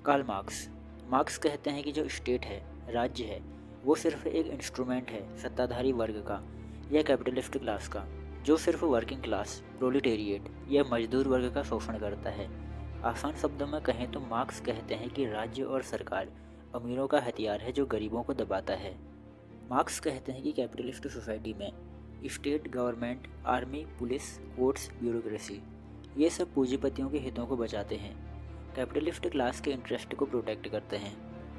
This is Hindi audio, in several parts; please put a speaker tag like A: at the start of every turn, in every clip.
A: कार्ल मार्क्स मार्क्स कहते हैं कि जो स्टेट है, राज्य है, वो सिर्फ एक इंस्ट्रूमेंट है सत्ताधारी वर्ग का या कैपिटलिस्ट क्लास का, जो सिर्फ वर्किंग क्लास, प्रोलिटेरिएट या मजदूर वर्ग का शोषण करता है। आसान शब्दों में कहें तो मार्क्स कहते हैं कि राज्य और सरकार अमीरों का हथियार है जो गरीबों को दबाता है। मार्क्स कहते हैं कि कैपिटलिस्ट सोसाइटी में state, government, army, police, courts, bureaucracy ये सब पूंजीपतियों के हितों को बचाते हैं, कैपिटलिस्ट क्लास के इंटरेस्ट को प्रोटेक्ट करते हैं।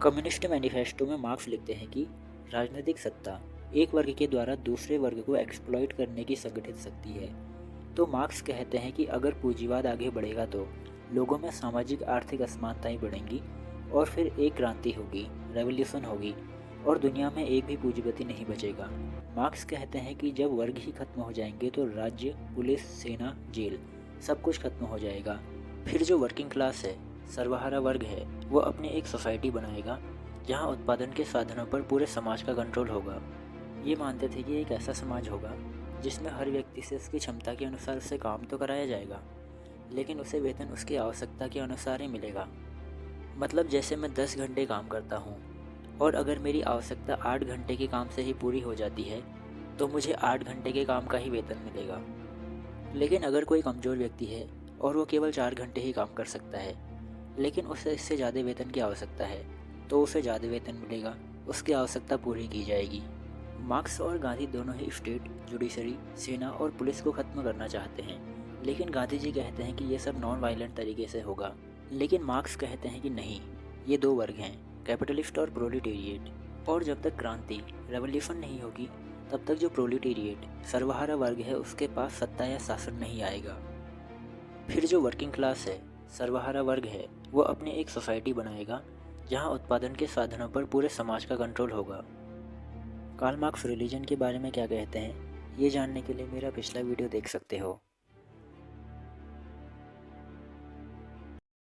A: कम्युनिस्ट मैनिफेस्टो में मार्क्स लिखते हैं कि राजनीतिक सत्ता एक वर्ग के द्वारा दूसरे वर्ग को एक्सप्लॉइट करने की संगठित शक्ति है। तो मार्क्स कहते हैं कि अगर पूंजीवाद आगे बढ़ेगा तो लोगों में सामाजिक आर्थिक असमानताएं बढ़ेंगी और फिर एक क्रांति होगी, रेवोल्यूशन होगी और दुनिया में एक भी पूंजीपति नहीं बचेगा। मार्क्स कहते हैं कि जब वर्ग ही खत्म हो जाएंगे तो राज्य, पुलिस, सेना, जेल सब कुछ खत्म हो जाएगा। फिर जो वर्किंग क्लास है, सर्वहारा वर्ग है, वो अपनी एक सोसाइटी बनाएगा जहाँ उत्पादन के साधनों पर पूरे समाज का कंट्रोल होगा। ये मानते थे कि एक ऐसा समाज होगा जिसमें हर व्यक्ति से उसकी क्षमता के अनुसार उसे काम तो कराया जाएगा, लेकिन उसे वेतन उसकी आवश्यकता के अनुसार ही मिलेगा। मतलब जैसे मैं 10 घंटे काम करता हूँ और अगर मेरी आवश्यकता 8 घंटे के काम से ही पूरी हो जाती है तो मुझे 8 घंटे के काम का ही वेतन मिलेगा। लेकिन अगर कोई कमज़ोर व्यक्ति है और वो केवल 4 घंटे ही काम कर सकता है, लेकिन उसे इससे ज़्यादा वेतन की आवश्यकता है, तो उसे ज़्यादा वेतन मिलेगा, उसकी आवश्यकता पूरी की जाएगी। मार्क्स और गांधी दोनों ही स्टेट, जुडिशरी, सेना और पुलिस को ख़त्म करना चाहते हैं, लेकिन गांधी जी कहते हैं कि ये सब नॉन वायलेंट तरीके से होगा। लेकिन मार्क्स कहते हैं कि नहीं, ये दो वर्ग हैं, कैपिटलिस्ट और प्रोलिटेरिएट, और जब तक क्रांति, रेवोल्यूशन नहीं होगी तब तक जो प्रोलिटेरिएट, सर्वहारा वर्ग है, उसके पास सत्ता या शासन नहीं आएगा। फिर जो वर्किंग क्लास है, सर्वहारा वर्ग है, वो अपनी एक सोसाइटी बनाएगा जहाँ उत्पादन के साधनों पर पूरे समाज का कंट्रोल होगा। कार्ल मार्क्स रिलीजन के बारे में क्या कहते हैं, ये जानने के लिए मेरा पिछला वीडियो देख सकते हो।